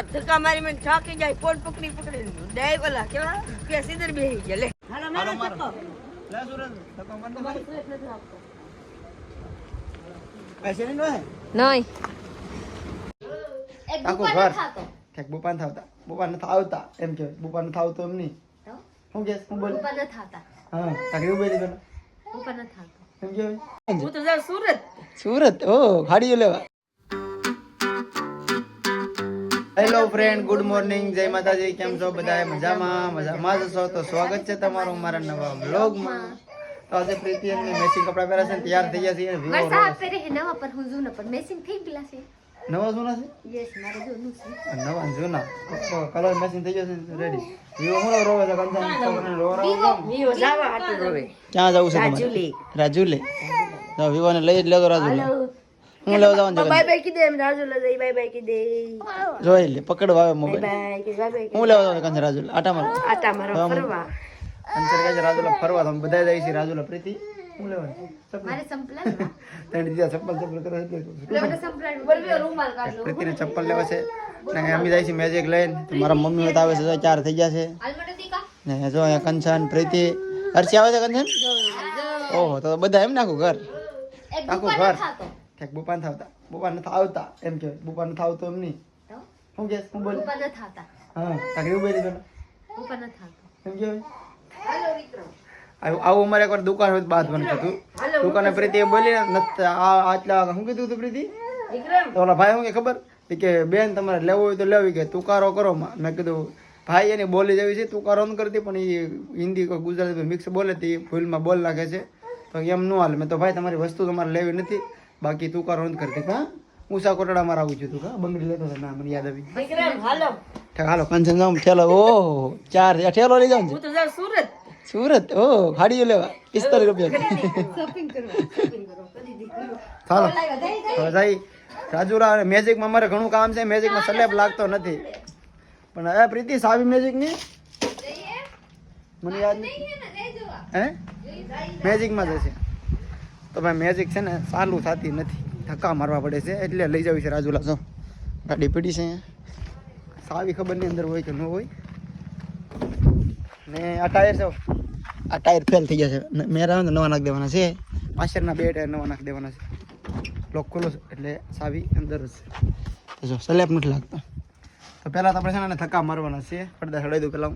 ધક્કા મારી મને થાકી જાય ફોન પકડી ડાય વાલા કેવા કે સીધર બેહી ગયા લે હાલો મારો ધક્કો લે સુરજ ધક્કો માર દે ભાઈ પૈસે નહીં હોય નહીં એક બુપાન થાતો ઠેક બુપાન થાવતા બુપાન ન થાવતા એમ કે બુપાન ન થાવતો એમ નહીં તો હું કે હું બોલ બુપાન ન થાતા હા તાકે ઉભેલી બેન બુપાન ન થાતો એમ કે હું તો જાવ સુરત ઓ ગાડીઓ લેવા હેલો ફ્રેન્ડ ગુડ મોર્નિંગ જય માતાજી કેમ છો બધા મજામાં છો તો સ્વાગત છે તમારું મારા નવા વ્લોગમાં તો આજે પ્રીતિ એમની મેચિંગ કપડા પહેરે છે તૈયાર થઈ ગયા છે મારા સાહેબ પહેરે છે નવા પર હું જૂના પર મેચિંગ થઈ ગયેલા છે નવા જૂના છે યસ મારે જૂનું છે નવા જૂના કલર મેચિંગ થઈ ગયો છે રેડી વિવો મોરો રોવે છે કંચન છોકરાને રોવા વિવો જાવા હાટુ રોવે ક્યાં જવું છે રાજુલે તો વિવો ને લઈ જ લેતો રાજુલે હું લેવા જવાનું છે બાય બાય કીધે એમ રાજુલા જઈ બાય બાય કીધે જોઈ લે પકડવા આવે મોબાઈલ બાય કે બાય બાય હું લેવા જવાનું કંચન રાજુલા આટા મારો ફરવા કંચન કે રાજુલા ફરવા તો બધા જાય છે રાજુલા પ્રીતિ હું લેવાનું મારે સંપલા તને દીધા ચપ્પલ કરે છે મને સંપલા બોલવે રૂમાલ કાઢ લો પ્રીતિને ચપ્પલ લેવા છે ને અમે જાય છે મેજિક લઈને તો મારા મમ્મી મત આવે છે તો 4 થઈ ગયા છે આલમટે દીકા ને જો અહીંયા કંચન પ્રીતિ હર્ષી આવે છે કંચન ઓહો તો બધા એમ નાખું ઘર એક બુપાન થાતો ઠેક બુપાન થાવતા બુપાન ન થાવતા એમ કે બુપાન ન થાવતો એમ નહીં તો હું કે હું બોલ બુપાન ન થાતા હા તાકે ઉભેલી બેન બુપાન ન થાતો એમ કે હાલો વિક્રમ આવું અમારે એકવાર દુકાન હોય બાદ બનતું હતું દુકાને પ્રીતિ બોલી આટલા શું કીધું હતું પ્રીતિ તો ઓલા ભાઈ શું કે ખબર કે બેન તમારે લેવો હોય તો લેવી કે તુકારો કરો મેં કીધું ભાઈ એની બોલી જેવી છે તુકારો ન કરતી પણ એ હિન્દી ગુજરાતી મિક્સ બોલે તે ભૂલમાં બોલ નાખે છે તો એમ ન હાલે મેં તો ભાઈ તમારી વસ્તુ તમારે લેવી નથી બાકી તુકારો ન કરતી હા ઊંચા કોટડા મારા આવું છું તું હા બંગડી લેતો ના મને યાદ આવી હાલો કંચન જાઉં ઠેલો ઓહો 4 ઠેલો લઈ જાઉં સુરત ઓ ગાડીઓ લેવા 45 રૂપિયા શોપિંગ કરવા ચાલો હવે જઈ રાજુલા મેજિકમાં મારે ઘણું કામ છે મેજિકમાં સ્લેબ લાગતો નથી પણ એ પ્રીતિ સાવી મેજિક ની મને યાદ નથી હે મેજિકમાં જશે તો ભાઈ મેજિક છે ને ચાલુ થતી નથી ધક્કા મારવા પડે છે એટલે લઈ જવી છે રાજુલા જો ગાડી પડી છે સાવી ખબર ની અંદર હોય કે ન હોય ને આ ટાયર છે આ ટાયર ફેલ થઈ ગયા છે મેરા નવા નાખ દેવાના છે પાછળના 2 ટાયર નવા નાખ દેવાના છે લોક ખોલો એટલે સાવી અંદર જ છે જો સ્લેબ નથી લાગતો તો પહેલાં તો આપણે છે ને ધક્કા મારવાના છે પડદા ચડાવી દઉં પહેલાં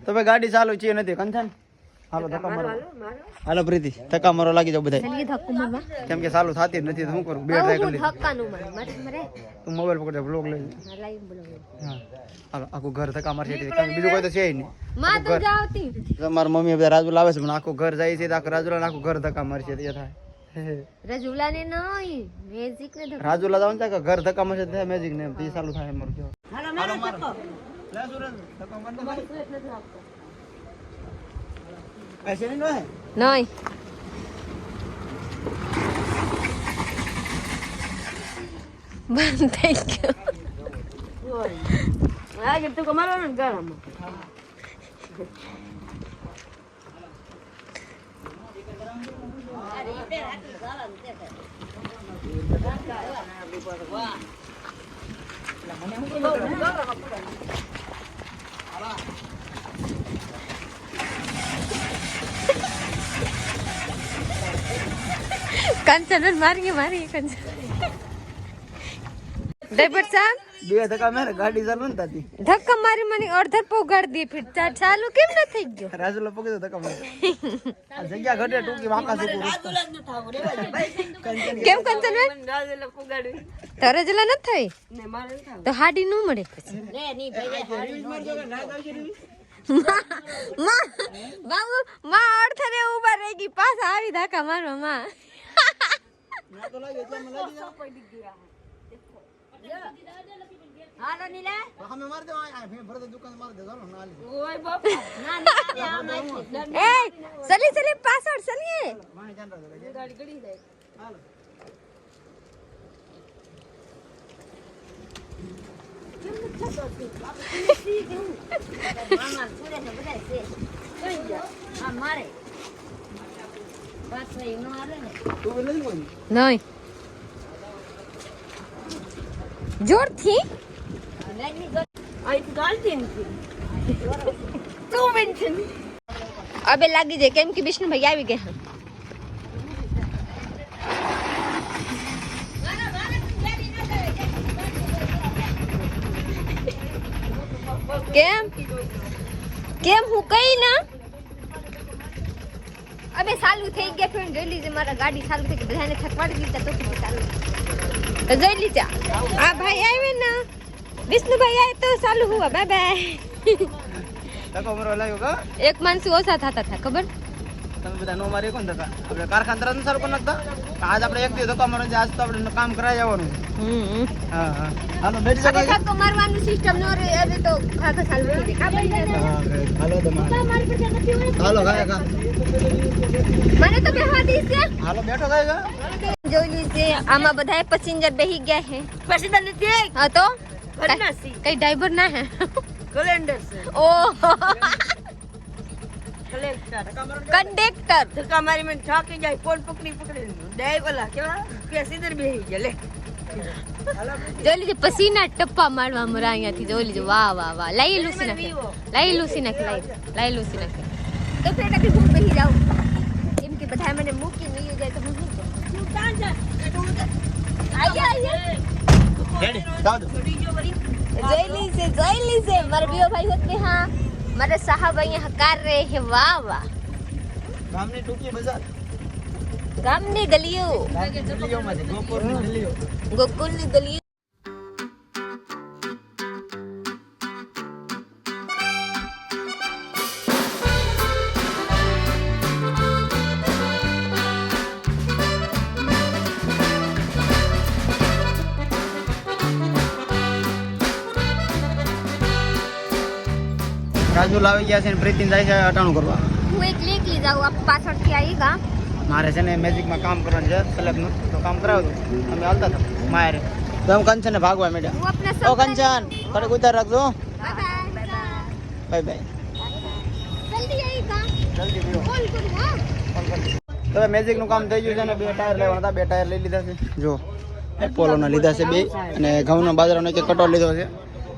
તો ભાઈ ગાડી ચાલુ છે નથી કંચન હાલો ધક્કા મારો હાલો પ્રીતિ ધક્કા મારો લાગી જાવ બધા કેમ કે ચાલુ થતી જ નથી તો શું કરું 2 ટ્રાય કરી તું મોબાઈલ પકડે બ્લોગ લઈ હા હાલો આખું ઘર ધક્કા મારશે બીજું કોઈ તો છે નહીં મારી મમ્મી બધા રાજુલા આવે છે પણ આખું ઘર જાય છે આખું રાજુલા આખું ઘર ધક્કા મારશે તે થાય રાજુલા ને નહીં મેજિક ને રાજુલા જવાનું છે કે ઘર ધક્કા મારશે થાય મેજિક ને તે ચાલુ થાય મારું જો હાલો મારો લે સુરજ ધક્કા માર દે ભાઈ પૈસે નહીં હોય નહીં બંધ થઈ ગયો આજે તું કમારો ને ગાળામાં કંચન મારી કંચન ડ્રાઈવર સાહેબ 2 ધક્કા મારે ગાડી ચાલુ ન થતી ધક્કા મારી મને અડધર પોગાડ દે ફિર ચાલુ કેમ ન થઈ ગયો રાજુલા પકડી દો ધક્કા મારે આ જગ્યા ઘટે ટૂંકી વાંકા છે રાજુલા ન થાવ રે ભાઈ કેમ કંચન રાજુલા પગાડવી તો રાજુલા ન થઈ ને મારે ન થાવ તો હાડી નું મળે પછી રે ની ભાઈ હાડી માર જો ના આવશે રે બાબુ માં અડધરે ઊભા રહી ગઈ પાછા આવી ધક્કા મારવા માં ના તો લાગે એટલે મને લાગી પડી ગયા હાલો નીલા હમે માર દે આ ભરત દુકાન માર દે ચાલો ના લે ઓય બાપા ના ના એ ચલી પાછળ ચલીએ વાણી જાન રહે ગાડી ગડી જાય હાલો નહીં જોરથી અબે લાગી જાય કેમ કે વિષ્ણુભાઈ આવી ગયા કેમ કેમ હું કઈ ના અબે ચાલુ થઈ ગયા ફ્રેન્ડ જોઈ લીજે મારા ગાડી ચાલુ થઈ ગઈ બધાને થકવાડી દીધા તો પછી ચાલુ તો જોઈ લીધા આ ભાઈ આવે ને વિષ્ણુભાઈ આવે તો ચાલુ હુआ બાય બાય તકો મરો લાગ્યો કા એક માણસ ઓછા થતા હતા ખબર તમે બધા નો મારી કોણ થતા આપણે કારખાના તરત સારું કોણ નાખતા આજ આપણે એક દિવસ ધક્કો મારવાનો છે આજ તો આપણે કામ કરાવી આવવાનું છે હા હા હાલો બેઠી અરે જગ્યાએ ધક્કો મારવાનું સિસ્ટમ નો રે હવે તો ખાખા ચાલુ થઈ જાય ખબર છે હાલો દમા હાલો ગાય કા મને તો બેહવા દઈશ કે હાલો બેઠો ગાય કા જોઈ લીજે આમાં બધાય પેસેન્જર બેહી ગયા હે પેસેન્જર નથી હા તો ફરનાસી કઈ ડ્રાઈવર ના હે कैलेंडर से ओ कलेक्टर कंडक्टर धक्का मारी में ठाके जाए फोन पकड़ी डाय वाला क्या कैसे इधर बेही जले જોઈ લીજે પસીના ટપ્પા મારવા મરા અહીંયાથી જોઈ લીજે વાહ વાહ વાહ લઈ લૂસી નાખે લઈ લૂસી નાખે તો ફેર કદી હું બેહી જાઉં કેમ કે બધા મને મૂકી નહીં જાય તો હું શું કરું આયા રેડી જાવ દો જોઈ લીજે મારા બીજો ભાઈ હોત કે હા મારા સાહેબ અહીંયા હકાર રહે હે વાહ વાહ ગામની ટૂંકી બજાર ગામની ગલીઓ ગલીઓમાંથી ગોપુરની ગલીઓ ગોકુલની ગલીઓ રાજુલ આવી ગયા છે ને પ્રીતિન જાય છે અટાણું કરવા હું એકલી જાઉં આપ પાછળથી આવીગા મારે છે ને મેજિકમાં કામ કરવાનું છે સલગનું તો કામ કરાવજો અમે હાલતા હતા મારે તો હું કંચન ને ભાગવા માંડ્યા હું अपना ઓ કંચન થોડીક ઉતાર રાખજો બાય બાય બાય જલ્દી આવીગા જલ્દી બીઓ કોલ કરું હા તો મેજિકનું કામ થઈ ગયું છે ને 2 ટાયર લેવાના હતા 2 ટાયર લઈ લીધા છે જો એપોલોના લીધા છે 2 અને ઘઉંનો બાજરાનો એક કટોર લીધો છે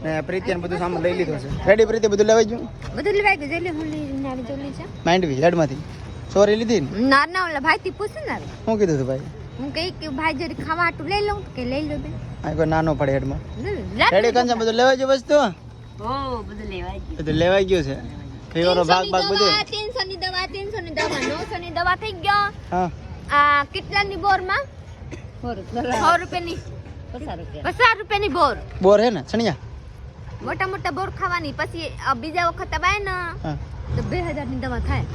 ને પ્રીતિને બધું સામાન લઈ લીધો છે રેડી પ્રીતિ બધું લેવાઈ ગયું બધું લેવાઈ ગયું જલ્દી હું લઈને આવી જોલી છે માંડવી હેડમાંથી સોરી લીધી ને ના ઓલા ભાઈ થી પૂછ ને શું કીધું હતું ભાઈ હું કહી કે ભાઈ જરી ખાવા આટું લઈ લઉં કે લઈ લો બે આ કોઈ નાનો પડે હેડમાં રાત રેડી કંચન બધું લેવાઈ ગયું વસ્તુ ओ बदले भाई બધું લેવાઈ ગયું છે ફીવરનો ભાગ બધું 300 ની દવા 900 ની દવા થઈ ગયો હા આ કેટલાની બોર માં 100 રૂપિયાની 50 રૂપિયાની બોર બોર હે ને સણિયા મોટા મોટા બોર ખાવાની પછી બીજા વખત આવાય ને હા તો 2000 ની દવા થાય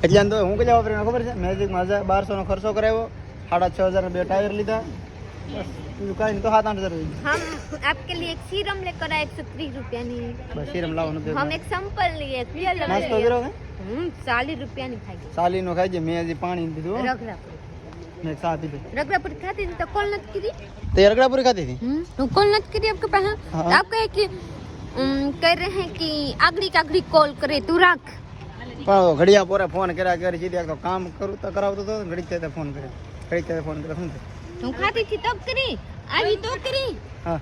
એટલે આમ તો હું કઈ વાપરીને ખબર છે મેજિકમાં 1200 નો ખર્ચો કરાવ્યો 6500 ના 2 ટાયર લીધા બસ બીજું કાંઈ નહીં તો 7-8 હજાર हम आपके लिए एक सीरम लेकर आए 130 रुपया ની બસ સીરમ લાવવાનું છે हम एक सैंपल लिए रियल નાસ્તો કર્યો કે 40 રૂપિયા ની ખાઈ સાલીનો ખાઈ છે મેં હજી પાણી પીધું रगड़ापुरी ને એક ચા પીધું रगड़ापुरी खाती थी तो कॉल नत करी તે રગડાપુરી ખાધી હતી तो कॉल नत करी आपके पास हाँ। तो आप कहे कि कह रहे हैं कि आगड़ी कॉल करे तू राख પણ ઘડિયા પોરે ફોન કર્યા કરી સીધી તો કામ કરું તો કરાવતો તો ઘડીક તે ફોન કર્યો ઘડીક તે ફોન કર્યો શું થયું? तुम खाती थी तब करी अभी तो करी હા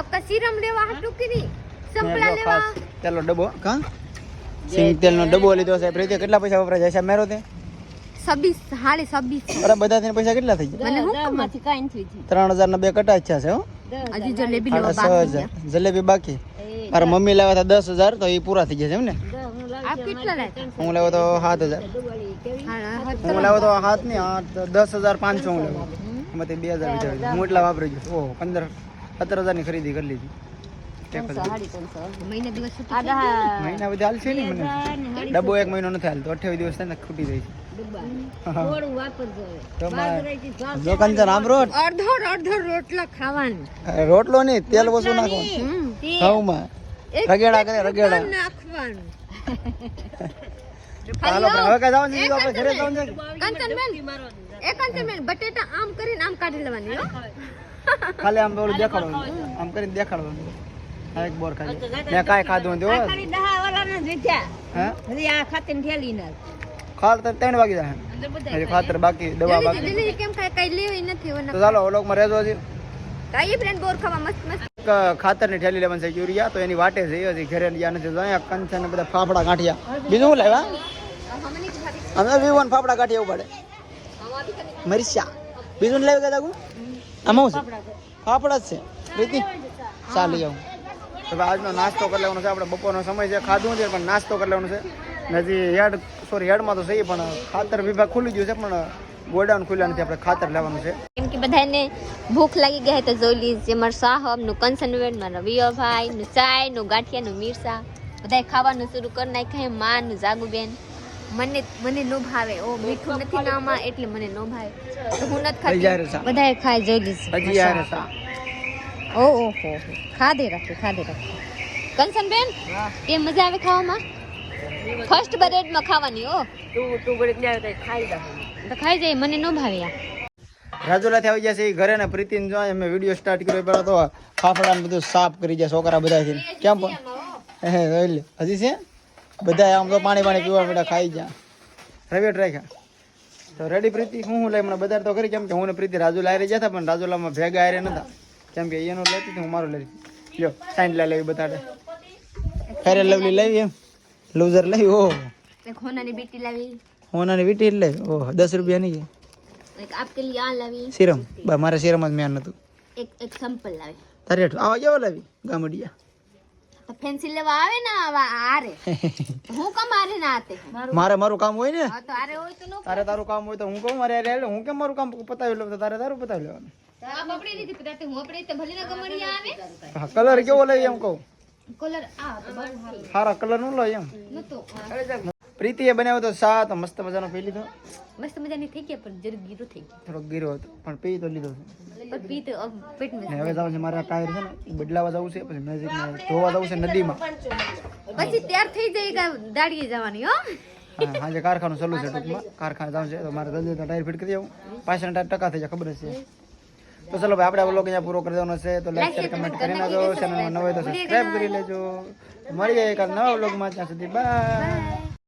आपका सीरम लेवा हटू करी संपला लेवा ચાલો ડબ્બો કા સિંગ તેલનો ડબ્બો લીધો છે પ્રીતિ કેટલા પૈસા વપરાય છે મેરો તે 26 અરે બધા થઈને પૈસા કેટલા થઈ ગયા મને હું ખબર માંથી કાઈ નથી થઈ 3000 ના 2 કટા ઈચ્છા છે હો હજી જલેબી લેવા 6000 જલેબી બાકી મારા મમ્મી લાવ્યા હતા 10000 તો એ પૂરા થઈ ગયા છે એમ ને आप कितना लाए હું લાવ્યો તો 7000 હું લાવ્યો તો 7 ની 10500 હું લાવ્યો એમાંથી 2000 વિચાર હું એટલા વાપરી ગયો ઓહ 15000 ની ખરીદી કરી લીધી 1000 મહિના દિવસ છૂટી आधा મહિના બધા હાલશે ને મને ડબ્બો 1 મહિનો નથી હાલતો 28 દિવસ થાય ને ખૂટી જાય છે થોડું વાપરજો તો જો કંચન આમ રોટ અડધો રોટલા ખાવાનું રોટલો નહીં તેલ ઓછું નાખવાનું ઘઉંમાં રગેડા કરે રગેડા નાખવાનું ચાલો આપણે હવે કઈ જવાનું છે આપણે ઘરે જવાનું છે કંચનબેન બટેટા આમ કરીને આમ કાઢી લેવાની હો ખાલી આમ ઓલું દેખાડવાનું આમ કરીને દેખાડવાનું આ એક બોર ખાધી મેં કાંઈ ખાધું નથી આ હો ખાલી 10 વાળાના જ વેચ્યા. હે હજી આ ખાતેની થેલી ના. ખાતર 3 વાગી જાય અંદર બધા હજી ખાતર બાકી દવા બાકી જલ્દી કેમ કઈ લેવી નથી તો ચાલો વ્લોગમાં રહેજો હજી કઈ ફ્રેન્ડ બોર ખાવા મસ્ત મસ્ત ખાતરની થેલી લેવાની છે યુરિયા તો એની વાટે છે હજી ઘરે ગયા નથી તો અહીંયા કંચન ને બધા ફાફડા ગાંઠિયા બીજું શું લાવ્યા અમે વિવન ફાફડા ગાંઠિયા એવું પડે મરચા બીજું લાવી ગયા તું આમાં શું છે ફાફડા જ છે પ્રીતિ ચાલી આવું હવે આજનો નાસ્તો કરી લેવાનો છે આપણે બપોરનો સમય છે ખાધું છે પણ નાસ્તો કરી લેવાનો છે ને હજી હેડમાં તો સહી પણ ખાતર વિભાગ ખુલી ગયું છે પણ ગોડાઉન ખુલ્યા નથી આપણે ખાતર લેવાનું છે કેમ કે બધાને ભૂખ લાગી ગઈ તો જોઈ લીધી મારા સાહબ નું કંસનવેટ મારા વિયોભાઈ નું ચાય નું ગાંઠિયા નું મિરસા બધાય ખાવાનું શરૂ કરી નાખ્યા માં નું જાગુબેન મને નો ભાવે ઓ મીઠું નથી નામાં એટલે મને નો ભાવે તો હું નથી ખાતી બધાય ખાઈ જોઈ લીધી હજી યાર સા ઓહો ખાધે રાખે કંસનબેન કેમ મજા આવે ખાવામાં ફર્સ્ટ બરેડમાં ખાવાની ઓ તું બળી જાય તો ખાઈ જા. તો ખાઈ જાય મને નો ભાવે આ રાજુલાથી આવી જશે ઘરે ને પ્રીતિને જો અમે વિડીયો સ્ટાર્ટ કર્યો પેલા તો ફાફડા ને બધું સાફ કરી જાય છોકરા બધા કેમ પણ હજી છે બધા આમ તો પાણી પીવા બેટા ખાઈ જા રવેટ રાખ્યા તો રેડી પ્રીતિ હું લઈ મને બધા તો કરી કેમ કે હું ને પ્રીતિ રાજુલા આવી ગયા હતા પણ રાજુલામાં ભેગા આરે નતા કેમ કે એનું લેતી હતી હું મારું લઈ લ્યો સાઈન લેવી બતાડે ફેરે લવલી લેવી એમ લૂઝર લેવી ઓહ એક હોનાની બીટી લાવી હોનાની વીટી લે ઓહ 10 રૂપિયા ની એક આપકે लिए આ લાવી સિરમ બા મારે સિરમ જ મેન નતું એક સંપલ લાવી તારે આવા કેવો લાવી ગામડિયા તો ફેન્સી લેવા આવે ને આરે હું કમ આરે ના આતે મારું કામ હોય ને હા તો આરે હોય તો નો તારું કામ હોય તો હું કહું મારે યાર હું કેમ મારું કામ પતાવી લઉં તો તારું પતાવી લેવાનું આ બપડી દીધી પતાતે હું આપડે તો ભલે ના ગમડિયા આવે હા કલર કેવો લઈ એમ કહું કલર આ તો બહુ સારું સારા કલર નું લઈ એમ નતો પ્રીતિએ બનાવ્યો તો સા તો મસ્ત મજાનો પી લીધો મસ્ત મજાની થઈ ગયા પણ જર ગીરો થઈ ગયો થોડોક ગીરો હતો પણ પી તો લીધો છે પણ પી તો પેટમાં ને હવે જવું છે મારે આ ટાયર છે ને એ બદલાવા જવું છે પછી મેજિક ને ધોવા જવું છે નદીમાં પછી તૈયાર થઈ જાય કે દાડીએ જવાની હો હા આજે કારખાનું ચાલુ છે ટૂંકમાં કારખાને જવું છે તો મારે જલ્દી ટાયર ફિટ કરી આવું પાછળ ટાયર ટકા થઈ જાય ખબર જ છે તો ચલો ભાઈ આપણે વ્લોગ અહીંયા પૂરો કરી દેવાનો છે તો લાઈક શેર કમેન્ટ કરી નાખજો ચેનલમાં નવો હોય તો સબસ્ક્રાઇબ કરી લેજો મળીએ એક નવા વ્લોગમાં ત્યાં સુધી બાય